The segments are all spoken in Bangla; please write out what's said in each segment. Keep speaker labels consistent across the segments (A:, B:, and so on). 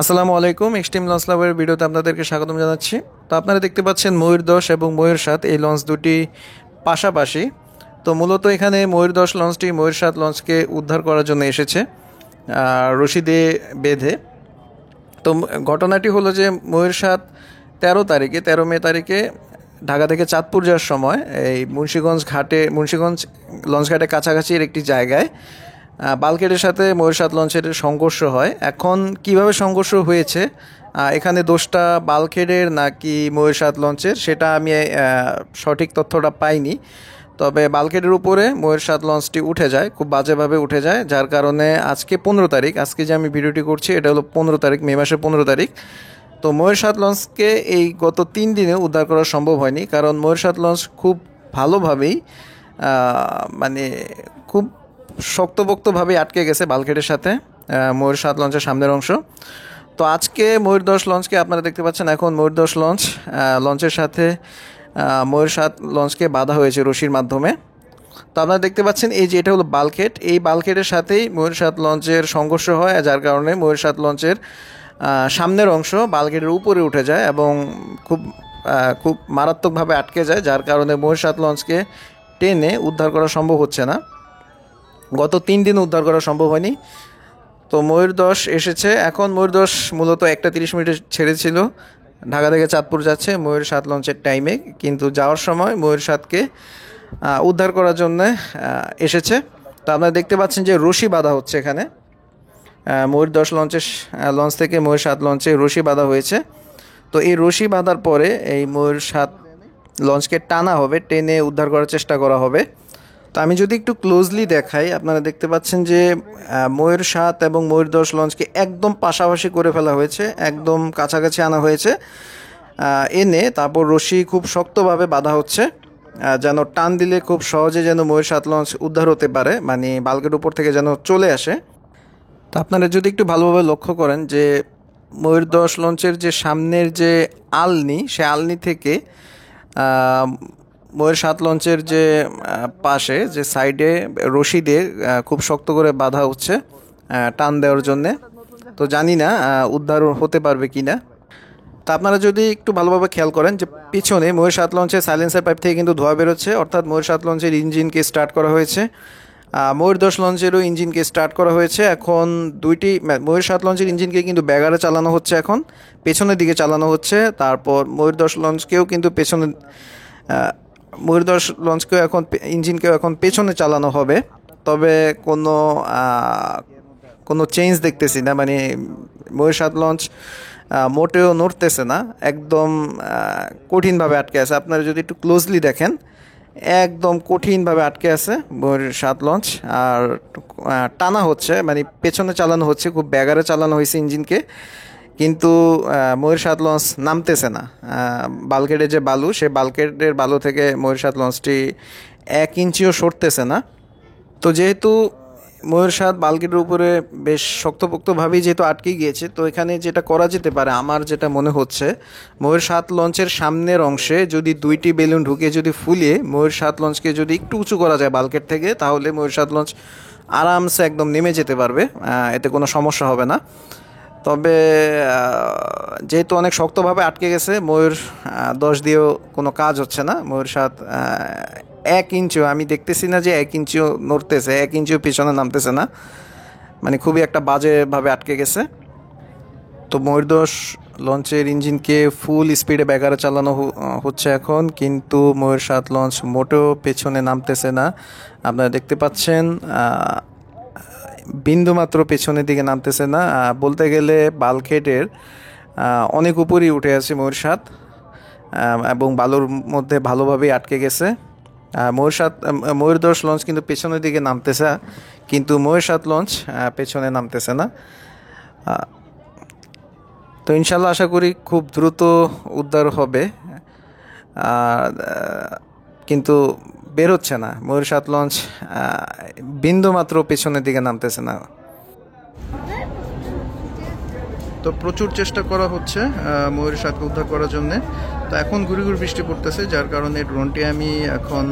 A: আসসালামু আলাইকুম। এক্সট্রিম লঞ্চ লাভের ভিডিওতে আপনাদেরকে স্বাগতম জানাচ্ছি। তো আপনারা দেখতে পাচ্ছেন ময়ূর 10 এবং ময়ূর 7 এই লঞ্চ দুটি পাশাপাশি। তো মূলত এখানে ময়ূর 10 লঞ্চটি ময়ূর 7 লঞ্চকে উদ্ধার করার জন্য এসেছে রশি দিয়ে বেঁধে। তো ঘটনাটি হলো যে ময়ূর 7 13 মে তারিখে ঢাকা থেকে চাঁদপুর যাওয়ার সময় এই মুন্সিগঞ্জ লঞ্চ ঘাটের কাছাকাছির একটি জায়গায় বাল্কেটের সাথে ময়ূর 7 লঞ্চের সংঘর্ষ হয়। এখন কিভাবে সংঘর্ষ হয়েছে, এখানে দোষটা বাল্কহেডের নাকি ময়ূর 7 লঞ্চের, সেটা আমি সঠিক তথ্যটা পাইনি। তবে বাল্কহেডের উপরে ময়ূর 7 লঞ্চটি উঠে যায়, খুব বাজেভাবে উঠে যায়, যার কারণে আজকে 15 তারিখ, আজকে যে আমি ভিডিওটি করছি এটা হলো 15 তারিখ, মে মাসের 15 তারিখ। তো ময়ূর 7 লঞ্চকে এই গত 3 দিনে উদ্ধার করা সম্ভব হয়নি, কারণ ময়ূর 7 লঞ্চ খুব ভালোভাবেই মানে খুব শক্তপোক্তভাবে আটকে গেছে বাল্কহেডের সাথে ময়ূর 7 লঞ্চের সামনের অংশ। তো আজকে ময়ূর 10 লঞ্চকে আপনারা দেখতে পাচ্ছেন, এখন ময়ূর 10 লঞ্চের সাথে ময়ূর 7 লঞ্চকে বাঁধা হয়েছে রশির মাধ্যমে। তো আপনারা দেখতে পাচ্ছেন এই যে এটা হলো বাল্কহেড, এই বাল্কহেডের সাথেই ময়ূর 7 লঞ্চের সংঘর্ষ হয়, যার কারণে ময়ূর 7 লঞ্চের সামনের অংশ বাল্কহেডের উপরে উঠে যায় এবং খুব খুব মারাত্মকভাবে আটকে যায়, যার কারণে ময়ূর 7 লঞ্চকে টেনে উদ্ধার করা সম্ভব হচ্ছে না। গত 3 দিন উদ্ধার করা সম্ভব হয়নি। তো ময়ূর 10 এসেছে। এখন ময়ূর 10 মূলত 1:30 ছেড়েছিল, ঢাকা থেকে চাঁদপুর যাচ্ছে ময়ূর 7 লঞ্চের টাইমে, কিন্তু যাওয়ার সময় ময়ূর 7কে উদ্ধার করার জন্য এসেছে। তো আপনারা দেখতে পাচ্ছেন যে রশি বাঁধা হচ্ছে এখানে, ময়ূর 10 লঞ্চ থেকে ময়ূর 7 লঞ্চে রশি বাঁধা হয়েছে। তো এই রশি বাঁধার পরে এই ময়ূর 7 লঞ্চকে টানা হবে, টেনে উদ্ধার করার চেষ্টা করা হবে। তো আমি যদি একটু ক্লোজলি দেখাই, আপনারা দেখতে পাচ্ছেন যে ময়ূর 7 এবং ময়ূর 10 লঞ্চকে একদম পাশাপাশি করে ফেলা হয়েছে, একদম কাছাকাছি আনা হয়েছে, এনে তারপর রশি খুব শক্তভাবে বাঁধা হচ্ছে, যেন টান দিলে খুব সহজে যেন ময়ূর 7 লঞ্চ উদ্ধার হতে পারে, মানে বাল্কের উপর থেকে যেন চলে আসে। তো আপনারা যদি একটু ভালোভাবে লক্ষ্য করেন যে ময়ূর 10 লঞ্চের যে সামনের যে আলনি, সে আলনি থেকে ময়ূর 7 লঞ্চের যে পাশে যে সাইডে রশি দিয়ে খুব শক্ত করে বাঁধা হচ্ছে টান দেওয়ার জন্যে। তো জানি না উদ্ধার হতে পারবে কি না। তা আপনারা যদি একটু ভালোভাবে খেয়াল করেন যে পিছনে ময়ূর 7 লঞ্চের সাইলেন্সার পাইপ থেকে কিন্তু ধোঁয়া বেরোচ্ছে, অর্থাৎ ময়ূর 7 লঞ্চের ইঞ্জিনকে স্টার্ট করা হয়েছে, ময়ূর 10 লঞ্চেরও ইঞ্জিনকে স্টার্ট করা হয়েছে। এখন ময়ূর 7 লঞ্চের ইঞ্জিনকে কিন্তু ব্যাগারে চালানো হচ্ছে, এখন পেছনের দিকে চালানো হচ্ছে। তারপর ময়ূর 10 লঞ্চকেও কিন্তু ময়ূর 10 লঞ্চকেও ইঞ্জিনকেও এখন পেছনে চালানো হবে। তবে কোনো চেঞ্জ দেখতেছি না, মানে ময়ূর 7 লঞ্চ মোটেও নড়তেছে না, একদম কঠিনভাবে আটকে আছে। আপনারা যদি একটু ক্লোজলি দেখেন, একদম কঠিনভাবে আটকে আছে ময়ূর 7 লঞ্চ, আর টানা হচ্ছে, মানে পেছনে চালানো হচ্ছে, খুব ব্যাগারে চালানো হয়েছে ইঞ্জিনকে, কিন্তু ময়ূর 7 লঞ্চ নামতেছে না। বাল্কহেডের যে বালু, সে বাল্কহেডের বালু থেকে ময়ূর 7 লঞ্চটি 1 ইঞ্চিও সরতেছে না। তো যেহেতু ময়ূর 7 বাল্কহেডের উপরে বেশ শক্তপোক্তভাবেই যেহেতু আটকে গিয়েছে, তো এখানে যেটা করা যেতে পারে, আমার যেটা মনে হচ্ছে, ময়ূর 7 লঞ্চের সামনের অংশে যদি 2টি বেলুন ঢুকে যদি ফুলিয়ে ময়ূর 7 লঞ্চকে যদি একটু উঁচু করা যায় বাল্কহেড থেকে, তাহলে ময়ূর 7 লঞ্চ আরামসে একদম নেমে যেতে পারবে, এতে কোনো সমস্যা হবে না। তবে যেহেতু অনেক শক্তভাবে আটকে গেছে, ময়ূর 10 দিয়েও কোনো কাজ হচ্ছে না। ময়ূর 7 1 ইঞ্চিও আমি দেখতেছি না যে 1 ইঞ্চিও নড়তেছে, 1 ইঞ্চিও পিছনে নামতেছে না, মানে খুবই একটা বাজেভাবে আটকে গেছে। তো ময়ূর 10 লঞ্চের ইঞ্জিনকে ফুল স্পিডে ব্যাগারে চালানো হচ্ছে এখন, কিন্তু ময়ূর 7 লঞ্চ মোটেও পেছনে নামতেছে না। আপনারা দেখতে পাচ্ছেন বিন্দুমাত্র পেছনের দিকে নামতেছে না। বলতে গেলে বাল্কহেডের অনেক উপরেই উঠে আছে ময়ূর 7, এবং বালুর মধ্যে ভালোভাবেই আটকে গেছে। ময়ূর 10 লঞ্চ কিন্তু পেছনের দিকে নামতেছে, কিন্তু ময়ূর 7 লঞ্চ পেছনে নামতেছে না। তো ইনশাল্লাহ আশা করি খুব দ্রুত উদ্ধার হবে, কিন্তু বের হচ্ছে না ময়ূর 7 লঞ্চ, বিন্দুমাত্র পেছনের দিকে নামতেছে না। তো প্রচুর চেষ্টা করা হচ্ছে ময়ূর 7কে উদ্ধার করার জন্য। তো এখন ঘুরি বৃষ্টি পড়তেছে, যার কারণে ড্রোনটি আমি এখন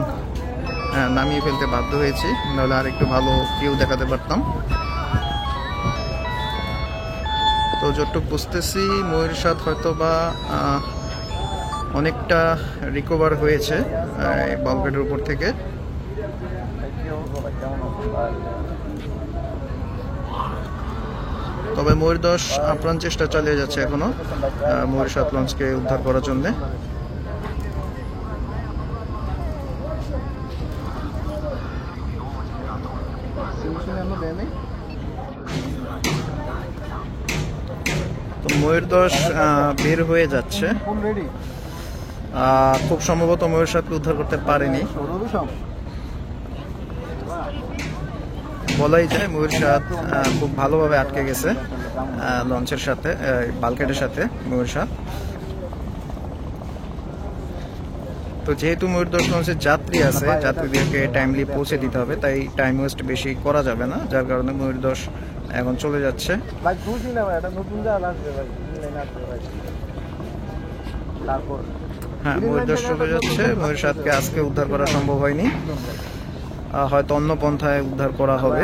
A: নামিয়ে ফেলতে বাধ্য হয়েছি, নাহলে আর একটু ভালো ভিউ দেখাতে পারতাম। তো তো যতটুকু বুঝতেছি ময়ূর সাথ হয়তো বা অনেকটা রিকভার হয়েছে বালগেটের উপর থেকে। তবে ময়ূরদশ আপ্রাণ চেষ্টা চালিয়ে যাচ্ছে এখনো ময়ূর সাথ লঞ্চকে উদ্ধার করার জন্য। তো ময়ূরদশ বের হয়ে যাচ্ছে, খুব সম্ভবত ময়ূর সাথকে উদ্ধার করতে পারেনি বলাই যায়। ময়ূর সাথ খুব ভালোভাবে আটকে গেছে লঞ্চের সাথে, বালকেটের সাথে ময়ূর সাথ। তো যেহেতু ময়ূরদশ লঞ্চের যাত্রী আছে, যাত্রীদেরকে টাইমলি পৌঁছে দিতে হবে, তাই টাইম ওয়েস্ট বেশি করা যাবে না, যার কারণে ময়ূরদশ এখন চলে যাচ্ছে। হ্যাঁ, ময়ূরদশ চলে যাচ্ছে। ময়ূর সাথকে আজকে উদ্ধার করা সম্ভব হয়নি, হয়তো অন্য পন্থায় উদ্ধার করা হবে।